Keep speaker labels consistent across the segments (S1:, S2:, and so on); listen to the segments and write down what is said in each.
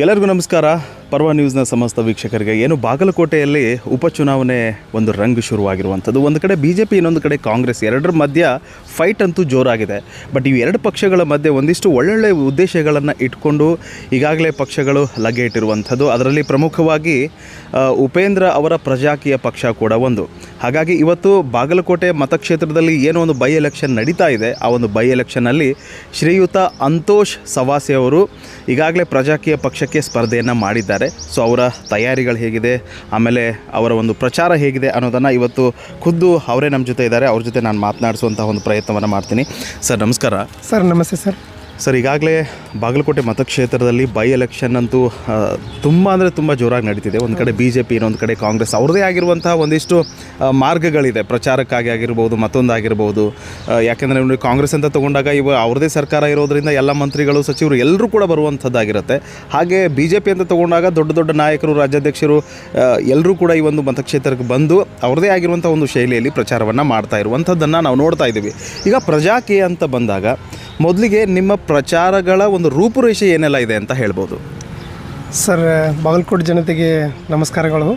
S1: ಎಲ್ಲರಿಗೂ ನಮಸ್ಕಾರ. ಪರ್ವ ನ್ಯೂಸ್ನ ಸಮಸ್ತ ವೀಕ್ಷಕರಿಗೆ ಏನು ಬಾಗಲಕೋಟೆಯಲ್ಲಿ ಉಪಚುನಾವಣೆ ಒಂದು ರಂಗು ಶುರುವಾಗಿರುವಂಥದ್ದು. ಒಂದು ಕಡೆ BJP, ಇನ್ನೊಂದು ಕಡೆ ಕಾಂಗ್ರೆಸ್, ಎರಡರ ಮಧ್ಯ ಫೈಟ್ ಅಂತೂ ಜೋರಾಗಿದೆ. ಬಟ್ ಈ ಎರಡು ಪಕ್ಷಗಳ ಮಧ್ಯೆ ಒಂದಿಷ್ಟು ಒಳ್ಳೊಳ್ಳೆ ಉದ್ದೇಶಗಳನ್ನು ಇಟ್ಕೊಂಡು ಈಗಾಗಲೇ ಪಕ್ಷಗಳು ಲಗ್ಗೆ ಇಟ್ಟಿರುವಂಥದ್ದು. ಅದರಲ್ಲಿ ಪ್ರಮುಖವಾಗಿ ಉಪೇಂದ್ರ ಅವರ ಪ್ರಜಾಕೀಯ ಪಕ್ಷ ಕೂಡ ಒಂದು. ಹಾಗಾಗಿ ಇವತ್ತು ಬಾಗಲಕೋಟೆ ಮತಕ್ಷೇತ್ರದಲ್ಲಿ ಏನೋ ಒಂದು ಬೈ ಎಲೆಕ್ಷನ್ ನಡೀತಾ ಇದೆ. ಆ ಒಂದು ಬೈ ಎಲೆಕ್ಷನ್ನಲ್ಲಿ ಶ್ರೀಯುತ ಅಂತೋಷ್ ಸವಾಸೆ ಅವರು ಈಗಾಗಲೇ ಪ್ರಜಾಕೀಯ ಪಕ್ಷಕ್ಕೆ ಸ್ಪರ್ಧೆಯನ್ನು ಮಾಡಿದ್ದಾರೆ. ಸೊ ಅವರ ತಯಾರಿಗಳು ಹೇಗಿದೆ, ಆಮೇಲೆ ಅವರ ಒಂದು ಪ್ರಚಾರ ಹೇಗಿದೆ ಅನ್ನೋದನ್ನು ಇವತ್ತು ಖುದ್ದು ಅವರೇ ನಮ್ಮ ಜೊತೆ ಇದ್ದಾರೆ. ಅವ್ರ ಜೊತೆ ನಾನು ಮಾತನಾಡಿಸುವಂಥ ಒಂದು ಪ್ರಯತ್ನವನ್ನು ಮಾಡ್ತೀನಿ. ಸರ್ ನಮಸ್ಕಾರ.
S2: ಸರ್ ನಮಸ್ತೆ ಸರ್.
S1: ಸರ್, ಈಗಾಗಲೇ ಬಾಗಲಕೋಟೆ ಮತಕ್ಷೇತ್ರದಲ್ಲಿ ಬೈ ಎಲೆಕ್ಷನ್ ಅಂತೂ ತುಂಬ ಅಂದರೆ ತುಂಬ ಜೋರಾಗಿ ನಡೀತಿದೆ. ಒಂದು ಕಡೆ BJP, ಇನ್ನೊಂದು ಕಡೆ ಕಾಂಗ್ರೆಸ್. ಅವ್ರದ್ದೇ ಆಗಿರುವಂತಹ ಒಂದಿಷ್ಟು ಮಾರ್ಗಗಳಿದೆ, ಪ್ರಚಾರಕ್ಕಾಗಿ ಆಗಿರ್ಬೋದು, ಮತ್ತೊಂದಾಗಿರ್ಬೋದು. ಯಾಕೆಂದರೆ ನೋಡಿ, ಕಾಂಗ್ರೆಸ್ ಅಂತ ತೊಗೊಂಡಾಗ ಅವ್ರದ್ದೇ ಸರ್ಕಾರ ಇರೋದರಿಂದ ಎಲ್ಲ ಮಂತ್ರಿಗಳು, ಸಚಿವರು ಎಲ್ಲರೂ ಕೂಡ ಬರುವಂಥದ್ದಾಗಿರುತ್ತೆ. ಹಾಗೆ BJP ಅಂತ ತೊಗೊಂಡಾಗ ದೊಡ್ಡ ದೊಡ್ಡ ನಾಯಕರು, ರಾಜ್ಯಾಧ್ಯಕ್ಷರು ಎಲ್ಲರೂ ಕೂಡ ಈ ಒಂದು ಮತಕ್ಷೇತ್ರಕ್ಕೆ ಬಂದು ಅವ್ರದ್ದೇ ಆಗಿರುವಂಥ ಒಂದು ಶೈಲಿಯಲ್ಲಿ ಪ್ರಚಾರವನ್ನು ಮಾಡ್ತಾ ಇರುವಂಥದ್ದನ್ನು ನಾವು ನೋಡ್ತಾ ಇದ್ದೀವಿ. ಈಗ ಪ್ರಜಾಕೀಯ ಅಂತ ಬಂದಾಗ ಮೊದಲಿಗೆ ನಿಮ್ಮ ಪ್ರಚಾರಗಳ ಒಂದು ರೂಪುರೇಷೆ ಏನೆಲ್ಲ ಇದೆ ಅಂತ ಹೇಳ್ಬೋದು?
S2: ಸರ್, ಬಾಗಲಕೋಟೆ ಜನತೆಗೆ ನಮಸ್ಕಾರಗಳು.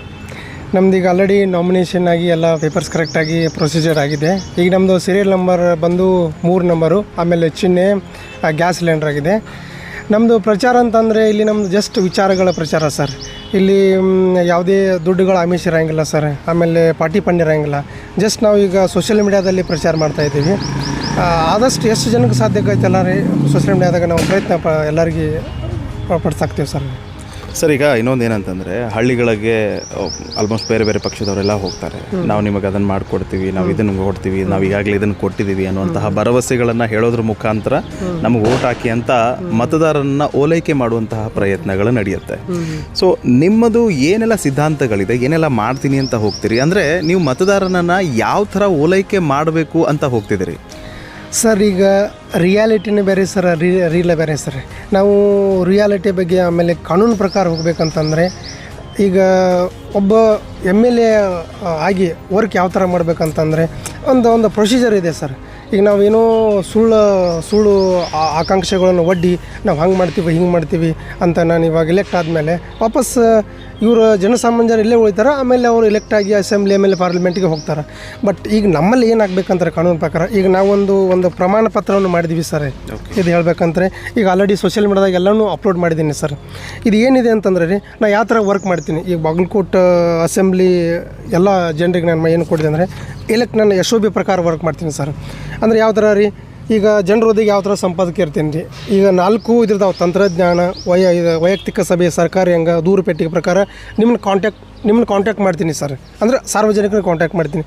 S2: ನಮ್ಮದೀಗ ಆಲ್ರೆಡಿ ನಾಮಿನೇಷನ್ ಆಗಿ ಎಲ್ಲ ಪೇಪರ್ಸ್ ಕರೆಕ್ಟಾಗಿ ಪ್ರೊಸೀಜರ್ ಆಗಿದೆ. ಈಗ ನಮ್ಮದು ಸೀರಿಯಲ್ ನಂಬರ್ ಬಂದು 3 ನಂಬರು, ಆಮೇಲೆ ಚಿಹ್ನೆ ಗ್ಯಾಸ್ ಸಿಲಿಂಡರ್ ಆಗಿದೆ. ನಮ್ಮದು ಪ್ರಚಾರ ಅಂತಂದರೆ ಇಲ್ಲಿ ನಮ್ಮದು ಜಸ್ಟ್ ವಿಚಾರಗಳ ಪ್ರಚಾರ ಸರ್. ಇಲ್ಲಿ ಯಾವುದೇ ದುಡ್ಡುಗಳ ಆಮಿಷ ಇರೋಂಗಿಲ್ಲ ಸರ್, ಆಮೇಲೆ ಪಾರ್ಟಿ ಫಂಡ್ ಇರೋಂಗಿಲ್ಲ. ಜಸ್ಟ್ ನಾವು ಈಗ ಸೋಷಿಯಲ್ ಮೀಡಿಯಾದಲ್ಲಿ ಪ್ರಚಾರ ಮಾಡ್ತಾಯಿದ್ದೀವಿ. ಆದಷ್ಟು ಎಷ್ಟು ಜನಕ್ಕೆ ಸಾಧ್ಯ ಆಯ್ತಲ್ಲ ರೀ, ಸೋಷಿಯಲ್ ಮೀಡಿಯಾದಾಗ ನಾವು ಪ್ರಯತ್ನ ಎಲ್ಲರಿಗೆ ಪಡಿಸಾಕ್ತೀವಿ ಸರ್.
S1: ಸರ್, ಈಗ ಇನ್ನೊಂದು ಏನಂತಂದರೆ, ಹಳ್ಳಿಗಳಿಗೆ ಆಲ್ಮೋಸ್ಟ್ ಬೇರೆ ಬೇರೆ ಪಕ್ಷದವರೆಲ್ಲ ಹೋಗ್ತಾರೆ. ನಾವು ನಿಮಗೆ ಅದನ್ನು ಮಾಡಿಕೊಡ್ತೀವಿ, ನಾವು ಇದನ್ನು ಕೊಡ್ತೀವಿ, ನಾವು ಈಗಾಗಲೇ ಇದನ್ನು ಕೊಟ್ಟಿದ್ದೀವಿ ಅನ್ನುವಂತಹ ಭರವಸೆಗಳನ್ನು ಹೇಳೋದ್ರ ಮುಖಾಂತರ ನಮಗೆ ಓಟ್ ಹಾಕಿ ಅಂತ ಮತದಾರರನ್ನು ಓಲೈಕೆ ಮಾಡುವಂತಹ ಪ್ರಯತ್ನಗಳು ನಡೆಯುತ್ತೆ. ಸೊ ನಿಮ್ಮದು ಏನೆಲ್ಲ ಸಿದ್ಧಾಂತಗಳಿದೆ, ಏನೆಲ್ಲ ಮಾಡ್ತೀನಿ ಅಂತ ಹೋಗ್ತೀರಿ? ಅಂದರೆ ನೀವು ಮತದಾರನನ್ನು ಯಾವ ಥರ ಓಲೈಕೆ ಮಾಡಬೇಕು ಅಂತ ಹೋಗ್ತಿದ್ದೀರಿ?
S2: ಸರ್, ಈಗ ರಿಯಾಲಿಟಿನೇ ಬೇರೆ ಸರ್, ರೀಲೇ ಬೇರೆ ಸರ್. ನಾವು ರಿಯಾಲಿಟಿ ಬಗ್ಗೆ, ಆಮೇಲೆ ಕಾನೂನು ಪ್ರಕಾರ ಹೋಗ್ಬೇಕಂತಂದರೆ, ಈಗ ಒಬ್ಬ MLA ಆಗಿ ವರ್ಕ್ ಯಾವ ಥರ ಮಾಡಬೇಕಂತಂದರೆ ಒಂದು ಪ್ರೊಸೀಜರ್ ಇದೆ ಸರ್. ಈಗ ನಾವೇನೋ ಸುಳ್ಳು ಆಕಾಂಕ್ಷೆಗಳನ್ನು ಒಡ್ಡಿ ನಾವು ಹಂಗೆ ಮಾಡ್ತೀವಿ, ಹಿಂಗೆ ಮಾಡ್ತೀವಿ ಅಂತ ನಾನು ಇವಾಗ ಎಲೆಕ್ಟ್ ಆದಮೇಲೆ ವಾಪಸ್ ಇವರು ಜನಸಾಮಾನ್ಯರು ಇಲ್ಲೇ ಉಳಿತಾರೆ. ಆಮೇಲೆ ಅವರು ಎಲೆಕ್ಟ್ ಆಗಿ ಅಸೆಂಬ್ಲಿ, ಆಮೇಲೆ ಪಾರ್ಲಿಮೆಂಟಿಗೆ ಹೋಗ್ತಾರೆ. ಬಟ್ ಈಗ ನಮ್ಮಲ್ಲಿ ಏನಾಗಬೇಕಂತಾರೆ ಕಾನೂನು ಪ್ರಕಾರ, ಈಗ ನಾವೊಂದು ಪ್ರಮಾಣ ಪತ್ರವನ್ನು ಮಾಡಿದ್ವಿ ಸರ್. ಇದು ಹೇಳ್ಬೇಕಂದ್ರೆ ಈಗ ಆಲ್ರೆಡಿ ಸೋಷಿಯಲ್ ಮೀಡಿಯಾದಾಗ ಎಲ್ಲನೂ ಅಪ್ಲೋಡ್ ಮಾಡಿದ್ದೀನಿ ಸರ್. ಇದು ಏನಿದೆ ಅಂತಂದ್ರೆ ರೀ, ನಾನು ಯಾವ ಥರ ವರ್ಕ್ ಮಾಡ್ತೀನಿ, ಈಗ ಬಾಗಲಕೋಟೆ ಅಸೆಂಬ್ಲಿ ಎಲ್ಲ ಜನರಿಗೆ ನಾನು ಏನು ಕೊಟ್ಟಿದೆ ಅಂದರೆ ನಾನು SOB ಪ್ರಕಾರ ವರ್ಕ್ ಮಾಡ್ತೀನಿ ಸರ್. ಅಂದರೆ ಯಾವ ಥರ ರೀ, ಈಗ ಜನರೊಂದಿಗೆ ಯಾವ ಥರ ಸಂಪಾದಕ ಇರ್ತೀನಿ ರೀ. ಈಗ 4 ಇದ್ರದಾವೆ: ತಂತ್ರಜ್ಞಾನ, ವೈಯಕ್ತಿಕ ಸಭೆ, ಸರ್ಕಾರಿ ಅಂಗ, ದೂರು ಪೆಟ್ಟಿಗೆ ಪ್ರಕಾರ ನಿಮ್ಮನ್ನ ಕಾಂಟ್ಯಾಕ್ಟ್ ಮಾಡ್ತೀನಿ ಸರ್. ಅಂದರೆ ಸಾರ್ವಜನಿಕರಿಗೆ ಕಾಂಟ್ಯಾಕ್ಟ್ ಮಾಡ್ತೀನಿ.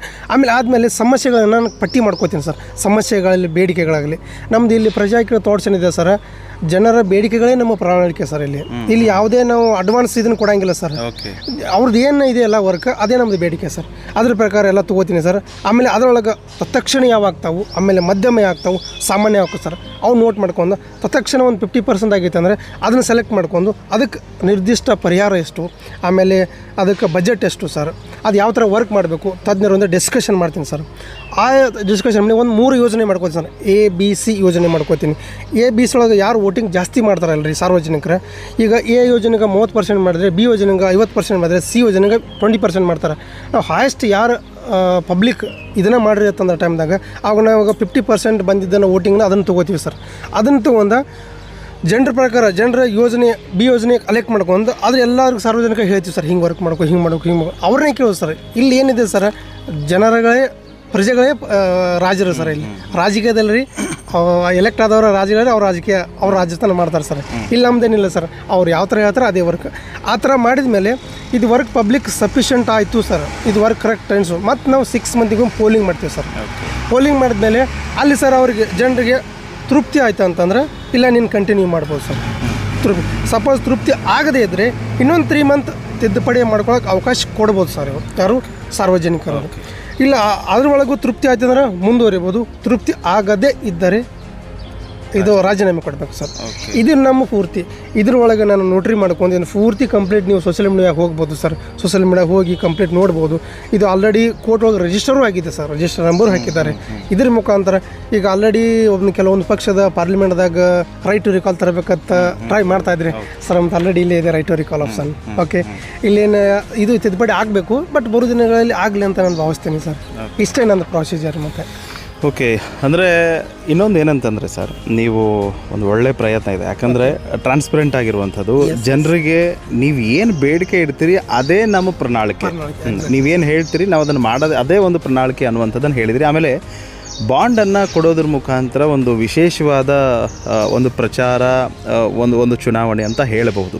S2: ಆದಮೇಲೆ ಸಮಸ್ಯೆಗಳನ್ನ ನಾನು ಪಟ್ಟಿ ಮಾಡ್ಕೋತೀನಿ ಸರ್. ಸಮಸ್ಯೆಗಳಲ್ಲಿ, ಬೇಡಿಕೆಗಳಾಗಲಿ, ನಮ್ಮದು ಇಲ್ಲಿ ಪ್ರಜಾಕೀಯ ಥಾಟ್ಸ್ ಏನಿದೆ ಸರ್, ಜನರ ಬೇಡಿಕೆಗಳೇ ನಮ್ಮ ಪ್ರಣಾಳಿಕೆ ಸರ್. ಇಲ್ಲಿ ಯಾವುದೇ ನಾವು ಅಡ್ವಾನ್ಸ್ ಇದನ್ನು ಕೊಡೋಂಗಿಲ್ಲ ಸರ್. ಅವ್ರದ್ದು ಏನು ಇದೆಯಲ್ಲ ವರ್ಕ್, ಅದೇ ನಮ್ಮದು ಬೇಡಿಕೆ ಸರ್. ಅದ್ರ ಪ್ರಕಾರ ಎಲ್ಲ ತೊಗೋತೀನಿ ಸರ್. ಆಮೇಲೆ ಅದರೊಳಗೆ ತತ್ಕ್ಷಣ ಯಾವ ಆಗ್ತಾವೆ, ಆಮೇಲೆ ಮಧ್ಯಮ ಆಗ್ತಾವೆ, ಸಾಮಾನ್ಯ ಆಗ್ತವೆ ಸರ್. ಅವು ನೋಟ್ ಮಾಡ್ಕೊಂಡು ತತ್ಕ್ಷಣ ಒಂದು 50% ಆಗೈತೆ ಅಂದರೆ ಅದನ್ನು ಸೆಲೆಕ್ಟ್ ಮಾಡ್ಕೊಂಡು ಅದಕ್ಕೆ ನಿರ್ದಿಷ್ಟ ಪರಿಹಾರ ಎಷ್ಟು, ಆಮೇಲೆ ಅದಕ್ಕೆ ಬಜೆಟ್ ಎಷ್ಟು ಸರ್, ಅದು ಯಾವ ಥರ ವರ್ಕ್ ಮಾಡಬೇಕು, ತಜ್ಞರೊಂದು ಡಿಸ್ಕಷನ್ ಮಾಡ್ತೀನಿ ಸರ್. ಆ ಡಿಸ್ಕಷನ್ ಮಾಡಿ ಒಂದು 3 ಯೋಜನೆ ಮಾಡ್ಕೋತೀನಿ ಸರ್. ABC ಯೋಜನೆ ಮಾಡ್ಕೋತೀನಿ. ABC ಒಳಗೆ ಯಾರು ವೋಟಿಂಗ್ ಜಾಸ್ತಿ ಮಾಡ್ತಾರಲ್ಲ ರೀ ಸಾರ್ವಜನಿಕರು, ಈಗ A ಯೋಜನೆಗೆ 30% ಮಾಡಿದ್ರೆ, B ಯೋಜನೆಗೆ 50% ಮಾಡಿದ್ರೆ, C ಯೋಜನೆಗೆ 20% ಮಾಡ್ತಾರೆ. ನಾವು ಹಾಯೆಸ್ಟ್ ಯಾರು ಪಬ್ಲಿಕ್ ಇದನ್ನು ಮಾಡಿರಿ ಅಂತಂದ್ರೆ ಟೈಮ್ದಾಗ ಆವಾಗ ನಾವು 50% ಬಂದಿದ್ದನ್ನು ವೋಟಿಂಗ್ನ ಅದನ್ನು ತೊಗೋತೀವಿ ಸರ್. ಅದನ್ನು ತೊಗೊಂಡು ಜನರ ಪ್ರಕಾರ, ಜನರ ಯೋಜನೆ B ಯೋಜನೆ ಕಲೆಕ್ಟ್ ಮಾಡ್ಕೊಂಡು ಆದರೆ ಎಲ್ಲರಿಗೂ ಸಾರ್ವಜನಿಕ ಹೇಳ್ತೀವಿ ಸರ್, ಹಿಂಗೆ ವರ್ಕ್ ಮಾಡ್ಕೊ, ಹಿಂಗೆ ಮಾಡ್ಕೊ, ಅವ್ರನ್ನೇ ಕೇಳೋದು ಸರ್. ಇಲ್ಲಿ ಏನಿದೆ ಸರ್, ಪ್ರಜೆಗಳೇ ರಾಜರು ಸರ್. ಇಲ್ಲಿ ರಾಜಕೀಯದಲ್ಲಿ ರೀ ಎಲೆಕ್ಟ್ ಆದವರ ರಾಜ್ಯಗಳೇ ಅವ್ರ ರಾಜಸ್ಥಾನ ಮಾಡ್ತಾರೆ ಸರ್. ಇಲ್ಲಿ ನಮ್ಮದೇನಿಲ್ಲ ಸರ್. ಅವ್ರು ಯಾವ ಥರ ಹೇಳ್ತಾರೆ ಅದೇ ವರ್ಕ್. ಆ ಥರ ಮಾಡಿದ ಮೇಲೆ ಇದು ವರ್ಕ್ ಪಬ್ಲಿಕ್ ಸಫಿಷಿಯೆಂಟ್ ಆಯಿತು ಸರ್, ಇದು ವರ್ಕ್ ಕರೆಕ್ಟ್ ಟೈಮ್ಸು. ಮತ್ತು ನಾವು 6 ಮಂದಿಗೂ ಪೋಲಿಂಗ್ ಮಾಡ್ತೀವಿ ಸರ್. ಪೋಲಿಂಗ್ ಮಾಡಿದ್ಮೇಲೆ ಅಲ್ಲಿ ಸರ್ ಅವ್ರಿಗೆ ಜನರಿಗೆ ತೃಪ್ತಿ ಆಯಿತು ಅಂತಂದ್ರೆ ಇಲ್ಲ, ನೀನು ಕಂಟಿನ್ಯೂ ಮಾಡ್ಬೋದು ಸರ್. ಸಪೋಸ್ ತೃಪ್ತಿ ಆಗದೇ ಇದ್ದರೆ ಇನ್ನೊಂದು 3 ಮಂತ್ ತಿದ್ದುಪಡಿ ಮಾಡ್ಕೊಳಕ್ಕೆ ಅವಕಾಶ ಕೊಡ್ಬೋದು ಸರ್ ಯಾರು ಸಾರ್ವಜನಿಕರು. ಇಲ್ಲ, ಅದ್ರೊಳಗೂ ತೃಪ್ತಿ ಆಯ್ತು ಅಂದ್ರೆ ಮುಂದುವರಿಬೋದು. ತೃಪ್ತಿ ಆಗದೇ ಇದ್ದರೆ ಇದು ರಾಜೀನಾಮೆ ಕೊಡಬೇಕು ಸರ್. ಇದು ನಮ್ಮ ಪೂರ್ತಿ ಇದ್ರೊಳಗೆ ನಾನು ನೋಟ್ರಿ ಮಾಡ್ಕೊಂಡು ಪೂರ್ತಿ ಕಂಪ್ಲೀಟ್ ನೀವು ಸೋಷಿಯಲ್ ಮೀಡಿಯಾಗೆ ಹೋಗ್ಬೋದು ಸರ್. ಸೋಷಿಯಲ್ ಮೀಡಿಯಾಗೆ ಹೋಗಿ ಕಂಪ್ಲೀಟ್ ನೋಡ್ಬೋದು. ಇದು ಆಲ್ರೆಡಿ ಕೋರ್ಟ್ ಒಳಗೆ ರಿಜಿಸ್ಟರೂ ಆಗಿದೆ ಸರ್, ರಿಜಿಸ್ಟರ್ ನಂಬರ್ ಹಾಕಿದ್ದಾರೆ. ಇದ್ರ ಮುಖಾಂತರ ಈಗ ಆಲ್ರೆಡಿ ಕೆಲವೊಂದು ಪಕ್ಷದ ಪಾರ್ಲಿಮೆಂಟ್ದಾಗ ರೈಟ್ ಟು ರಿಕಾಲ್ ತರಬೇಕಂತ ಟ್ರೈ ಮಾಡ್ತಾ ಇದ್ರಿ ಸರ್. ನಮ್ದು ಆಲ್ರೆಡಿ ಇಲ್ಲೇ ಇದೆ right to recall option. Okay, ಇಲ್ಲೇನು ಇದು ತಿದ್ದುಪಡಿ ಆಗಬೇಕು, ಬಟ್ ಬರೋ ದಿನಗಳಲ್ಲಿ ಆಗಲಿ ಅಂತ ನಾನು ಭಾವಿಸ್ತೀನಿ ಸರ್. ಇಷ್ಟೇ ನನ್ನ ಪ್ರೊಸೀಜರ್. ಮತ್ತು
S1: ಓಕೆ, ಅಂದರೆ ಇನ್ನೊಂದು ಏನಂತಂದರೆ ಸರ್, ನೀವು ಒಂದು ಒಳ್ಳೆ ಪ್ರಯತ್ನ ಇದೆ. ಯಾಕಂದರೆ ಟ್ರಾನ್ಸ್ಪರೆಂಟ್ ಆಗಿರುವಂಥದ್ದು, ಜನರಿಗೆ ನೀವು ಏನು ಬೇಡಿಕೆ ಇಡ್ತೀರಿ ಅದೇ ನಮ್ಮ ಪ್ರಣಾಳಿಕೆ. ನೀವೇನು ಹೇಳ್ತೀರಿ ನಾವು ಅದನ್ನು ಮಾಡೋದು ಅದೇ ಒಂದು ಪ್ರಣಾಳಿಕೆ ಅನ್ನುವಂಥದ್ದನ್ನು ಹೇಳಿದಿರಿ. ಆಮೇಲೆ ಬಾಂಡನ್ನು ಕೊಡೋದ್ರ ಮುಖಾಂತರ ಒಂದು ವಿಶೇಷವಾದ ಒಂದು ಪ್ರಚಾರ, ಒಂದು ಚುನಾವಣೆ ಅಂತ ಹೇಳಬಹುದು.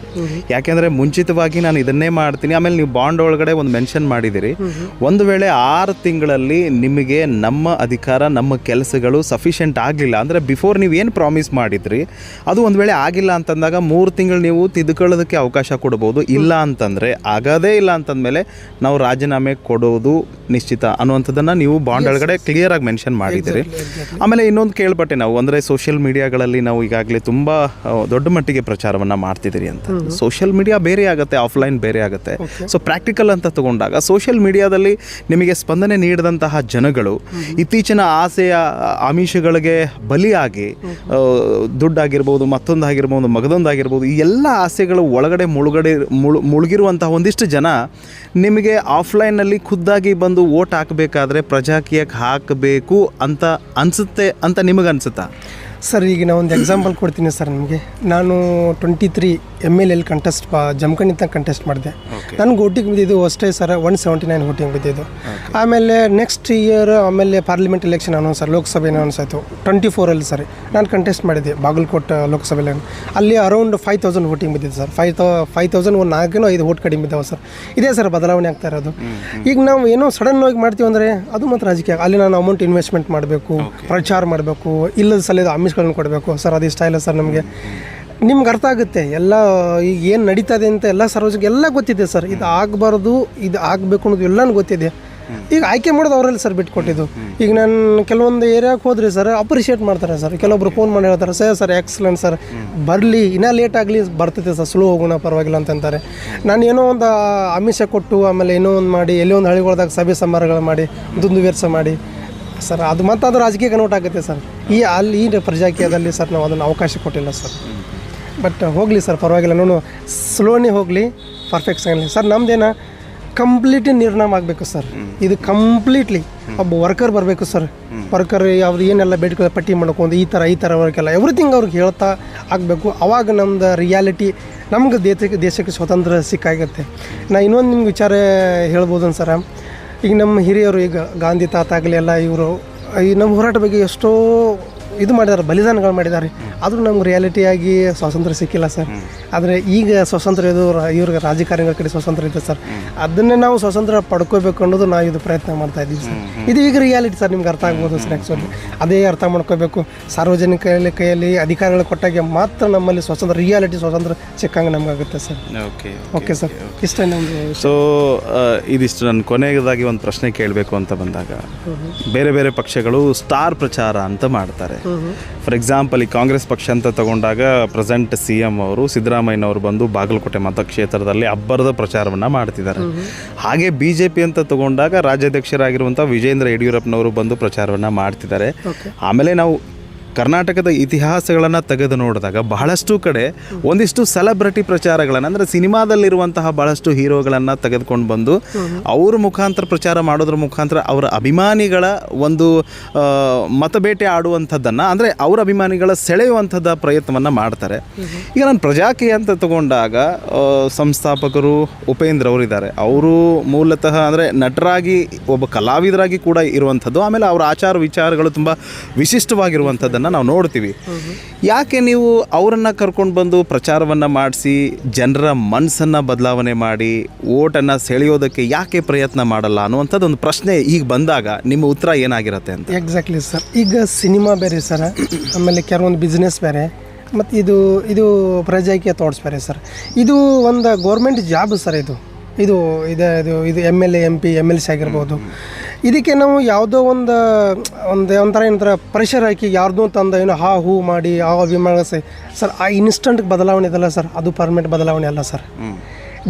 S1: ಯಾಕೆಂದರೆ ಮುಂಚಿತವಾಗಿ ನಾನು ಇದನ್ನೇ ಮಾಡ್ತೀನಿ, ಆಮೇಲೆ ನೀವು ಬಾಂಡ್ ಒಳಗಡೆ ಒಂದು ಮೆನ್ಷನ್ ಮಾಡಿದ್ದೀರಿ, ಒಂದು ವೇಳೆ 6 ತಿಂಗಳಲ್ಲಿ ನಿಮಗೆ ನಮ್ಮ ಅಧಿಕಾರ, ನಮ್ಮ ಕೆಲಸಗಳು ಸಫಿಷಿಯೆಂಟ್ ಆಗಲಿಲ್ಲ ಅಂದರೆ ಬಿಫೋರ್ ನೀವು ಏನು ಪ್ರಾಮಿಸ್ ಮಾಡಿದ್ರಿ ಅದು ಒಂದು ವೇಳೆ ಆಗಿಲ್ಲ ಅಂತಂದಾಗ 3 ತಿಂಗಳು ನೀವು ತಿದ್ದುಕೊಳ್ಳೋದಕ್ಕೆ ಅವಕಾಶ ಕೊಡ್ಬೋದು. ಇಲ್ಲ ಅಂತಂದರೆ ಆಗೋದೇ ಇಲ್ಲ ಅಂತಂದಮೇಲೆ ನಾವು ರಾಜೀನಾಮೆ ಕೊಡೋದು ನಿಶ್ಚಿತ ಅನ್ನುವಂಥದ್ದನ್ನು ನೀವು ಬಾಂಡ್ ಒಳಗಡೆ ಕ್ಲಿಯರಾಗಿ ಮೆನ್ಷನ್ ಮಾಡಿದ್ದೀರಿ. ಆಮೇಲೆ ಇನ್ನೊಂದು ಕೇಳ್ಪಟ್ಟೆ ನಾವು, ಅಂದರೆ ಸೋಷಿಯಲ್ ಮೀಡಿಯಾಗಳಲ್ಲಿ ನಾವು ಈಗಾಗಲೇ ತುಂಬ ದೊಡ್ಡ ಮಟ್ಟಿಗೆ ಪ್ರಚಾರವನ್ನು ಮಾಡ್ತಿದ್ದೀರಿ ಅಂತ. ಸೋಷಿಯಲ್ ಮೀಡಿಯಾ ಬೇರೆ ಆಗುತ್ತೆ, ಆಫ್ಲೈನ್ ಬೇರೆ ಆಗುತ್ತೆ. ಸೊ ಪ್ರಾಕ್ಟಿಕಲ್ ಅಂತ ತಗೊಂಡಾಗ ಸೋಷಿಯಲ್ ಮೀಡಿಯಾದಲ್ಲಿ ನಿಮಗೆ ಸ್ಪಂದನೆ ನೀಡಿದಂತಹ ಜನಗಳು ಇತ್ತೀಚಿನ ಆಸೆಯ ಆಮಿಷಗಳಿಗೆ ಬಲಿಯಾಗಿ ದುಡ್ಡಾಗಿರ್ಬೋದು, ಮತ್ತೊಂದಾಗಿರ್ಬೋದು, ಮಗದೊಂದಾಗಿರ್ಬೋದು, ಈ ಎಲ್ಲ ಆಸೆಗಳು ಒಳಗಡೆ ಮುಳುಗಿರುವಂತಹ ಒಂದಿಷ್ಟು ಜನ ನಿಮಗೆ ಆಫ್ಲೈನಲ್ಲಿ ಖುದ್ದಾಗಿ ಬಂದು ವೋಟ್ ಹಾಕಬೇಕಾದ್ರೆ ಪ್ರಜಾಕೀಯಕ್ಕೆ ಹಾಕಬೇಕು ಅಂತ ಅನಿಸುತ್ತೆ ಅಂತ ನಿಮಗನ್ಸುತ್ತಾ
S2: ಸರ್? ಈಗ ನಾನು ಒಂದು ಎಕ್ಸಾಂಪಲ್ ಕೊಡ್ತೀನಿ ಸರ್ ನಿಮಗೆ. ನಾನು 23 MLL ಕಂಟೆಸ್ಟ್ ಜಮಖಂಡಿಂದ ಕಂಟೆಸ್ಟ್ ಮಾಡಿದೆ. ನನಗೆ ವೋಟಿಂಗ್ ಬಿದ್ದಿದ್ದು ಅಷ್ಟೇ ಸರ್ 179 ವೋಟಿಂಗ್ ಬಿದ್ದಿದ್ದು. ಆಮೇಲೆ ನೆಕ್ಸ್ಟ್ ಇಯರ್ ಆಮೇಲೆ ಪಾರ್ಲಿಮೆಂಟ್ ಎಲೆಕ್ಷನ್ ಅನೌನ್ಸ್ ಸರ್, ಲೋಕಸಭೆ ಅನೌನ್ಸ್ ಆಯಿತು 24 ಸರ್. ನಾನು ಕಂಟೆಸ್ಟ್ ಮಾಡಿದ್ದೆ ಬಾಗಲಕೋಟೆ ಲೋಕಸಭೆಯಲ್ಲಿ. ಅಲ್ಲಿ ಅರೌಂಡ್ 5000 ವೋಟಿಂಗ್ ಬಿದ್ದಿದ್ದು ಸರ್. 5000 ಒಂದು 4-5 ವೋಟ್ ಕಡಿಮೆ ಇದ್ದಾವೆ ಸರ್. ಇದೇ ಸರ್ ಬದಲಾವಣೆ ಆಗ್ತಾ ಇರೋದು. ಈಗ ನಾವು ಏನೋ ಸಡನ್ ಆಗಿ ಮಾಡ್ತೀವಿ ಅಂದರೆ ಅದು ಮಾತ್ರ ರಾಜಕೀಯ. ಅಲ್ಲಿ ನಾನು ಅಮೌಂಟ್ ಇನ್ವೆಸ್ಟ್ಮೆಂಟ್ ಮಾಡಬೇಕು, ಪ್ರಚಾರ ಮಾಡಬೇಕು, ಇಲ್ಲದ ಸಲದ ಆಮಿಷಗಳನ್ನು ಕೊಡಬೇಕು ಸರ್. ಅದು ಇಷ್ಟ ಇಲ್ಲ ಸರ್ ನಮಗೆ. ನಿಮ್ಗೆ ಅರ್ಥ ಆಗುತ್ತೆ ಎಲ್ಲ ಈಗ ಏನು ನಡೀತದೆ ಅಂತ ಎಲ್ಲ ಸಾರ್ವಜನಿಕ ಎಲ್ಲ ಗೊತ್ತಿದೆ ಸರ್. ಇದು ಆಗಬಾರ್ದು, ಇದು ಆಗಬೇಕು ಅನ್ನೋದು ಎಲ್ಲನೂ ಗೊತ್ತಿದೆ. ಈಗ ಆಯ್ಕೆ ಮಾಡೋದು ಅವರಲ್ಲಿ ಸರ್ ಬಿಟ್ಕೊಟ್ಟಿದ್ದು. ಈಗ ನಾನು ಕೆಲವೊಂದು ಏರಿಯಾಕ್ಕೆ ಹೋದ್ರಿ ಸರ್, ಅಪ್ರಿಷಿಯೇಟ್ ಮಾಡ್ತಾರೆ ಸರ್. ಕೆಲವೊಬ್ರು ಫೋನ್ ಮಾಡಿ ಹೇಳ್ತಾರೆ, ಸರ್ ಎಕ್ಸಲೆಂಟ್ ಸರ್, ಬರಲಿ ಇನ್ನೂ ಲೇಟ್ ಆಗಲಿ ಬರ್ತೈತೆ ಸರ್, ಸ್ಲೋ ಹೋಗೋಣ ಪರವಾಗಿಲ್ಲ ಅಂತಂತಾರೆ. ನಾನು ಏನೋ ಒಂದು ಆಮಿಷ ಕೊಟ್ಟು ಆಮೇಲೆ ಏನೋ ಒಂದು ಮಾಡಿ ಎಲ್ಲೋ ಒಂದು ಹಳ್ಳಿಗಳದಾಗ ಸಭೆ ಸಮಾರಂಭಗಳು ಮಾಡಿ ದುಂದುವೆರ್ಸ ಮಾಡಿ ಸರ್, ಅದು ಮತ್ತು ಅದು ರಾಜಕೀಯ ಕನ್ವರ್ಟ್ ಆಗುತ್ತೆ ಸರ್. ಈ ಪ್ರಜಾಕೀಯದಲ್ಲಿ ಸರ್ ನಾವು ಅದನ್ನು ಅವಕಾಶ ಕೊಟ್ಟಿಲ್ಲ ಸರ್. ಬಟ್ ಹೋಗಲಿ ಸರ್, ಪರವಾಗಿಲ್ಲ, ನಾನು ಸ್ಲೋನೇ ಹೋಗಲಿ, ಪರ್ಫೆಕ್ಟ್ ಆಗಲಿ ಸರ್. ನಮ್ದೇನ ಕಂಪ್ಲೀಟ್ಲಿ ನಿರ್ನಾಮ ಆಗಬೇಕು ಸರ್. ಇದು ಕಂಪ್ಲೀಟ್ಲಿ ಒಬ್ಬ ವರ್ಕರ್ ಬರಬೇಕು ಸರ್. ವರ್ಕರ್ ಯಾವ್ದು ಏನೆಲ್ಲ ಬೇಡಿಕೆ ಪಟ್ಟಿ ಮಾಡ್ಕೊಂಡು ಈ ಥರ ವರ್ಕೆಲ್ಲ ಎವ್ರಿಥಿಂಗ್ ಅವ್ರಿಗೆ ಹೇಳ್ತಾ ಆಗಬೇಕು. ಅವಾಗ ನಮ್ದು ರಿಯಾಲಿಟಿ ನಮ್ಗೆ ದೇಶಕ್ಕೆ ಸ್ವಾತಂತ್ರ್ಯ ಸಿಕ್ಕಾಗುತ್ತೆ. ನಾ ಇನ್ನೊಂದು ನಿಮ್ಗೆ ವಿಚಾರ ಹೇಳ್ಬೋದು ಸರ. ಈಗ ನಮ್ಮ ಹಿರಿಯರು, ಈಗ ಗಾಂಧಿ ತಾತ ಆಗಲಿ ಎಲ್ಲ ಇವರು ಈ ನಮ್ಮ ಹೋರಾಟ ಬಗ್ಗೆ ಎಷ್ಟೋ ಇದು ಮಾಡಿದ್ದಾರೆ, ಬಲಿದಾನಗಳು ಮಾಡಿದ್ದಾರೆ. ಆದರೂ ನಮ್ಗೆ ರಿಯಾಲಿಟಿಯಾಗಿ ಸ್ವಾತಂತ್ರ್ಯ ಸಿಕ್ಕಿಲ್ಲ ಸರ್. ಆದರೆ ಈಗ ಸ್ವಾತಂತ್ರ್ಯ ಇದು ಇವ್ರಿಗೆ ರಾಜಕಾರಣಿಗಳ ಕಡೆ ಸ್ವಾತಂತ್ರ್ಯ ಇದೆ ಸರ್. ಅದನ್ನೇ ನಾವು ಸ್ವಾತಂತ್ರ್ಯ ಪಡ್ಕೋಬೇಕು ಅನ್ನೋದು ನಾವು ಇದು ಪ್ರಯತ್ನ ಮಾಡ್ತಾ ಇದ್ದೀವಿ ಸರ್. ಇದು ಈಗ ರಿಯಾಲಿಟಿ ಸರ್, ನಿಮ್ಗೆ ಅರ್ಥ ಆಗ್ಬೋದು ಸರ್. ಆ್ಯಕ್ಚುಲಿ ಅದೇ ಅರ್ಥ ಮಾಡ್ಕೋಬೇಕು. ಸಾರ್ವಜನಿಕ ಕೈಯಲ್ಲಿ ಅಧಿಕಾರಗಳು ಕೊಟ್ಟಾಗ ಮಾತ್ರ ನಮ್ಮಲ್ಲಿ ಸ್ವಾತಂತ್ರ್ಯ ಸಿಕ್ಕಂಗೆ ನಮಗಾಗುತ್ತೆ ಸರ್. ಓಕೆ ಸರ್, ಇಷ್ಟೇ ನಮ್ಮದು.
S1: ಸೊ ಇದಿಷ್ಟು ನನ್ನ ಕೊನೆಯದಾಗಿ ಒಂದು ಪ್ರಶ್ನೆ ಕೇಳಬೇಕು ಅಂತ ಬಂದಾಗ, ಬೇರೆ ಬೇರೆ ಪಕ್ಷಗಳು ಸ್ಟಾರ್ ಪ್ರಚಾರ ಅಂತ ಮಾಡ್ತಾರೆ. ಫಾರ್ ಎಕ್ಸಾಂಪಲ್ ಈ ಕಾಂಗ್ರೆಸ್ ಪಕ್ಷ ಅಂತ ತಗೊಂಡಾಗ ಪ್ರೆಸೆಂಟ್ CM ಅವರು ಸಿದ್ದರಾಮಯ್ಯನವರು ಬಂದು ಬಾಗಲಕೋಟೆ ಮತಕ್ಷೇತ್ರದಲ್ಲಿ ಅಬ್ಬರದ ಪ್ರಚಾರವನ್ನು ಮಾಡ್ತಿದ್ದಾರೆ. ಹಾಗೆ BJP ಅಂತ ತಗೊಂಡಾಗ ರಾಜ್ಯಾಧ್ಯಕ್ಷರಾಗಿರುವಂಥ ವಿಜೇಂದ್ರ ಯಡಿಯೂರಪ್ಪನವರು ಬಂದು ಪ್ರಚಾರವನ್ನು ಮಾಡ್ತಿದ್ದಾರೆ. ಆಮೇಲೆ ನಾವು ಕರ್ನಾಟಕದ ಇತಿಹಾಸಗಳನ್ನು ತೆಗೆದು ನೋಡಿದಾಗ ಬಹಳಷ್ಟು ಕಡೆ ಒಂದಿಷ್ಟು ಸೆಲೆಬ್ರಿಟಿ ಪ್ರಚಾರಗಳನ್ನು, ಅಂದರೆ ಸಿನಿಮಾದಲ್ಲಿರುವಂತಹ ಬಹಳಷ್ಟು ಹೀರೋಗಳನ್ನು ತೆಗೆದುಕೊಂಡು ಬಂದು ಅವ್ರ ಮುಖಾಂತರ ಪ್ರಚಾರ ಮಾಡೋದ್ರ ಮುಖಾಂತರ ಅವರ ಅಭಿಮಾನಿಗಳ ಒಂದು ಮತಬೇಟೆ ಆಡುವಂಥದ್ದನ್ನು, ಅಂದರೆ ಅವರ ಅಭಿಮಾನಿಗಳ ಸೆಳೆಯುವಂಥದ್ದು ಪ್ರಯತ್ನವನ್ನು ಮಾಡ್ತಾರೆ. ಈಗ ನಾನು ಪ್ರಜಾಕೀಯ ಅಂತ ತಗೊಂಡಾಗ ಸಂಸ್ಥಾಪಕರು ಉಪೇಂದ್ರ ಅವರಿದ್ದಾರೆ. ಅವರು ಮೂಲತಃ ಅಂದರೆ ನಟರಾಗಿ ಒಬ್ಬ ಕಲಾವಿದರಾಗಿ ಕೂಡ ಇರುವಂಥದ್ದು. ಆಮೇಲೆ ಅವರ ಆಚಾರ ವಿಚಾರಗಳು ತುಂಬ ವಿಶಿಷ್ಟವಾಗಿರುವಂಥದ್ದನ್ನು ನಾವು ನೋಡ್ತೀವಿ. ಯಾಕೆ ನೀವು ಅವರನ್ನು ಕರ್ಕೊಂಡು ಬಂದು ಪ್ರಚಾರವನ್ನು ಮಾಡಿಸಿ ಜನರ ಮನಸ್ಸನ್ನು ಬದಲಾವಣೆ ಮಾಡಿ ಓಟನ್ನು ಸೆಳೆಯೋದಕ್ಕೆ ಯಾಕೆ ಪ್ರಯತ್ನ ಮಾಡಲ್ಲ ಅನ್ನುವಂಥದ್ದು ಒಂದು ಪ್ರಶ್ನೆ ಈಗ ಬಂದಾಗ ನಿಮ್ಮ ಉತ್ತರ ಏನಾಗಿರುತ್ತೆ ಅಂತ?
S2: Exactly sir. ಈಗ ಸಿನಿಮಾ ಬೇರೆ ಸರ್, ಆಮೇಲೆ ಕೆಲವೊಂದು ಬಿಸ್ನೆಸ್ ಬೇರೆ, ಮತ್ತು ಇದು ಪ್ರಜಾಕೀಯ ಥಾಟ್ಸ್ ಬೇರೆ ಸರ್. ಇದು ಒಂದು ಗೌರ್ಮೆಂಟ್ ಜಾಬ್ ಸರ್. ಇದು ಎಮ್ ಎಲ್ ಎ MLC ಆಗಿರ್ಬೋದು. ಇದಕ್ಕೆ ನಾವು ಯಾವುದೋ ಒಂಥರ ಏನಂತಾರೆ ಪ್ರೆಷರ್ ಹಾಕಿ ಯಾರ್ದೋ ತಂದ ಏನೋ ಹೂ ಮಾಡಿ ಅಭಿಮಾನ ಸರ್ ಆ ಇನ್ಸ್ಟಂಟ್ ಬದಲಾವಣೆ ಇದಲ್ಲ ಸರ್, ಅದು ಪರ್ಮನೆಂಟ್ ಬದಲಾವಣೆ ಅಲ್ಲ ಸರ್.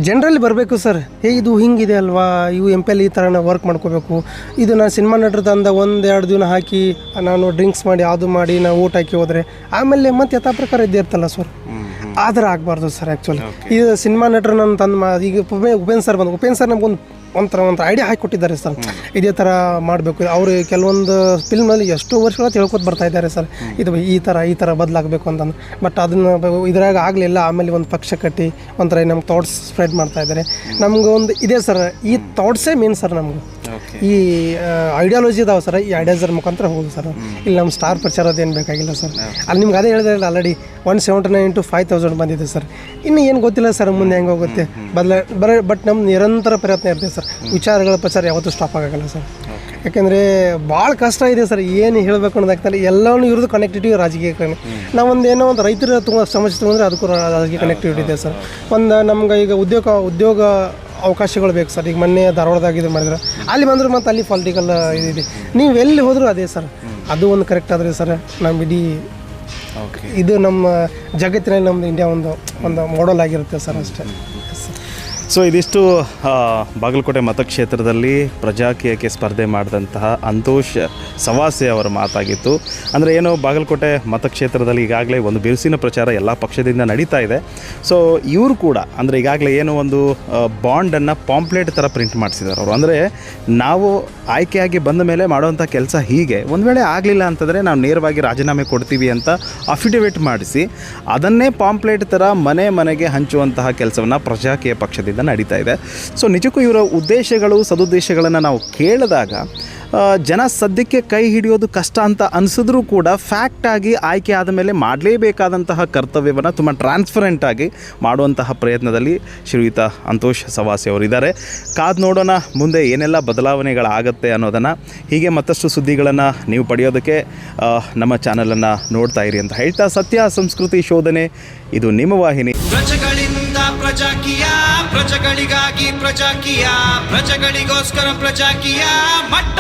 S2: ಜನರಲ್ಲಿ ಬರಬೇಕು ಸರ್, ಇದು ಹಿಂಗಿದೆ ಅಲ್ವಾ, ಇವು MPL ಈ ಥರ ವರ್ಕ್ ಮಾಡ್ಕೋಬೇಕು, ಇದು ನಾನು ಸಿನಿಮಾ ನಟರು ತಂದ 1-2 ದಿನ ಹಾಕಿ ನಾನು ಡ್ರಿಂಕ್ಸ್ ಮಾಡಿ ಅದು ಮಾಡಿ ನಾವು ಊಟ ಹಾಕಿ ಹೋದರೆ ಆಮೇಲೆ ಮತ್ತೆ ಯಥಾ ಪ್ರಕಾರ ಇದ್ದೇ ಇರ್ತಲ್ಲ ಸರ್. ಆ ಥರ ಆಗಬಾರ್ದು ಸರ್. ಆ್ಯಕ್ಚುಲಿ ಇದು ಸಿನಿಮಾ ನಟರು ನಾನು ತಂದು ಈಗ ಉಪೇಂದ್ರ ಸರ್ ನಮಗೊಂದು ಒಂಥರ ಐಡಿಯಾ ಹಾಕಿ ಕೊಟ್ಟಿದ್ದಾರೆ ಸರ್, ಇದೇ ಥರ ಮಾಡಬೇಕು. ಅವರು ಕೆಲವೊಂದು ಫಿಲ್ಮ್ನಲ್ಲಿ ಎಷ್ಟೋ ವರ್ಷಗಳ ತಿಳ್ಕೊತ ಬರ್ತಾ ಇದ್ದಾರೆ ಸರ್, ಇದು ಈ ಥರ ಬದಲಾಗಬೇಕು ಅಂತಂದು. ಬಟ್ ಅದನ್ನು ಇದ್ರಾಗ ಆಗಲಿಲ್ಲ. ಆಮೇಲೆ ಒಂದು ಪಕ್ಷ ಕಟ್ಟಿ ಒಂಥರ ನಮ್ಗೆ ಥಾಟ್ಸ್ ಸ್ಪ್ರೆಡ್ ಮಾಡ್ತಾ ಇದ್ದಾರೆ. ನಮ್ಗೆ ಒಂದು ಇದೆ ಸರ್, ಈ ಥಾಟ್ಸೇ ಮೇನ್ ಸರ್. ನಮ್ಗೆ ಈ ಐಡಿಯಾಲಜಿ ಇದಾವೆ ಸರ್, ಈ ಐಡಿಯಾಸರ್ ಮುಖಾಂತರ ಹೋಗುದು ಸರ್. ಇಲ್ಲಿ ನಮ್ಮ ಸ್ಟಾರ್ ಪ್ರಚಾರ ಅದೇನು ಬೇಕಾಗಿಲ್ಲ ಸರ್. ಅಲ್ಲಿ ನಿಮ್ಗೆ ಅದೇ ಹೇಳಿದ್ರಲ್ಲ ಆಲ್ರೆಡಿ 179 to 5,000 ಬಂದಿದೆ ಸರ್. ಇನ್ನು ಏನು ಗೊತ್ತಿಲ್ಲ ಸರ್ ಮುಂದೆ ಹೆಂಗೆ ಹೋಗುತ್ತೆ ಬಟ್ ನಮ್ಮ ನಿರಂತರ ಪ್ರಯತ್ನ ಇರ್ತದೆ ಸರ್. ವಿಚಾರಗಳ ಪ್ರಚಾರ ಯಾವತ್ತೂ ಸ್ಟಾಪ್ ಆಗೋಲ್ಲ ಸರ್. ಯಾಕೆಂದರೆ ಭಾಳ ಕಷ್ಟ ಇದೆ ಸರ್, ಏನು ಹೇಳಬೇಕು ಅನ್ನೋದಾಗ್ತಾರೆ. ಎಲ್ಲವೂ ಇರೋದು ಕನೆಕ್ಟಿವಿಟಿ ರಾಜಕೀಯ. ನಾವೊಂದು ಏನೋ ಒಂದು ರೈತರ ತುಂಬ ಸಮಸ್ಯೆ ತೊಗೊಂಡ್ರೆ ಅದಕ್ಕೂ ರಾಜಕೀಯ ಕನೆಕ್ಟಿವಿಟಿ ಇದೆ ಸರ್. ಒಂದು ನಮ್ಗೆ ಈಗ ಉದ್ಯೋಗ ಅವಕಾಶಗಳು ಬೇಕು ಸರ್. ಈಗ ಮೊನ್ನೆ ಧಾರವಾಡದಾಗ ಇದು ಮಾಡಿದ್ರೆ ಅಲ್ಲಿ ಬಂದ್ರೆ ಮತ್ತು ಅಲ್ಲಿ ಪೊಲಿಟಿಕಲ್ ಇದೆ. ನೀವು ಎಲ್ಲಿ ಹೋದರೂ ಅದೇ ಸರ್. ಅದು ಒಂದು ಕರೆಕ್ಟ್ ಆದರೆ ಸರ್ ನಮ್ಮ ಇಡೀ ಇದು ನಮ್ಮ ಜಗತ್ತಿನಲ್ಲಿ ನಮ್ಮದು ಇಂಡಿಯಾ ಒಂದು ಮಾಡೆಲ್ ಆಗಿರುತ್ತೆ ಸರ್, ಅಷ್ಟೇ.
S1: ಸೊ ಇದಿಷ್ಟು ಬಾಗಲಕೋಟೆ ಮತಕ್ಷೇತ್ರದಲ್ಲಿ ಪ್ರಜಾಕೀಯಕ್ಕೆ ಸ್ಪರ್ಧೆ ಮಾಡಿದಂತಹ ಅಂತೋಷ್ ಸವಾಸೆ ಅವರ ಮಾತಾಗಿತ್ತು. ಅಂದರೆ ಏನು, ಬಾಗಲಕೋಟೆ ಮತಕ್ಷೇತ್ರದಲ್ಲಿ ಈಗಾಗಲೇ ಒಂದು ಬಿರುಸಿನ ಪ್ರಚಾರ ಎಲ್ಲ ಪಕ್ಷದಿಂದ ನಡೀತಾ ಇದೆ. ಸೊ ಇವರು ಕೂಡ ಅಂದರೆ ಈಗಾಗಲೇ ಏನೋ ಒಂದು ಬಾಂಡನ್ನು ಪಾಂಪ್ಲೆಟ್ ಥರ ಪ್ರಿಂಟ್ ಮಾಡಿಸಿದ್ದಾರೆ ಅವರು. ಅಂದರೆ ನಾವು ಆಯ್ಕೆಯಾಗಿ ಬಂದ ಮೇಲೆ ಮಾಡುವಂಥ ಕೆಲಸ ಹೀಗೆ, ಒಂದು ವೇಳೆ ಆಗಲಿಲ್ಲ ಅಂತಂದರೆ ನಾವು ನೇರವಾಗಿ ರಾಜೀನಾಮೆ ಕೊಡ್ತೀವಿ ಅಂತ ಅಫಿಡವಿಟ್ ಮಾಡಿಸಿ ಅದನ್ನೇ ಪಾಂಪ್ಲೆಟ್ ಥರ ಮನೆಗೆ ಹಂಚುವಂತಹ ಕೆಲಸವನ್ನು ಪ್ರಜಾಕೀಯ ಪಕ್ಷದಿಂದ ನಡೀತಾ ಇದೆ. ಸೊ ನಿಜಕ್ಕೂ ಇವರ ಉದ್ದೇಶಗಳು ಸದುದ್ದೇಶಗಳನ್ನು ನಾವು ಕೇಳಿದಾಗ ಜನ ಸದ್ಯಕ್ಕೆ ಕೈ ಹಿಡಿಯೋದು ಕಷ್ಟ ಅಂತ ಅನಿಸಿದ್ರೂ ಕೂಡ ಫ್ಯಾಕ್ಟಾಗಿ ಆಯ್ಕೆ ಆದ ಮೇಲೆ ಮಾಡಲೇಬೇಕಾದಂತಹ ಕರ್ತವ್ಯವನ್ನು ತುಂಬ ಟ್ರಾನ್ಸ್ಪರೆಂಟಾಗಿ ಮಾಡುವಂತಹ ಪ್ರಯತ್ನದಲ್ಲಿ ಶ್ರೀಯುತ ಅಂತೋಷ್ ಸವಾಸೆ ಅವರಿದ್ದಾರೆ. ಕಾದು ನೋಡೋಣ ಮುಂದೆ ಏನೆಲ್ಲ ಬದಲಾವಣೆಗಳಾಗತ್ತೆ ಅನ್ನೋದನ್ನು. ಹೀಗೆ ಮತ್ತಷ್ಟು ಸುದ್ದಿಗಳನ್ನು ನೀವು ಪಡೆಯೋದಕ್ಕೆ ನಮ್ಮ ಚಾನಲನ್ನು ನೋಡ್ತಾ ಇರಿ ಅಂತ ಹೇಳ್ತಾ, ಸತ್ಯ ಸಂಸ್ಕೃತಿ ಶೋಧನೆ ಇದು ನಿಮ್ಮ ವಾಹಿನಿ.
S3: ಪ್ರಜೆಗಳಿಂದ ಪ್ರಜಾಕೀಯ, ಪ್ರಜೆಗಳಿಗಾಗಿ ಪ್ರಜಾಕೀಯ, ಪ್ರಜೆಗಳಿಗೋಸ್ಕರ ಪ್ರಜಾಕೀಯ ಮಟ್ಟ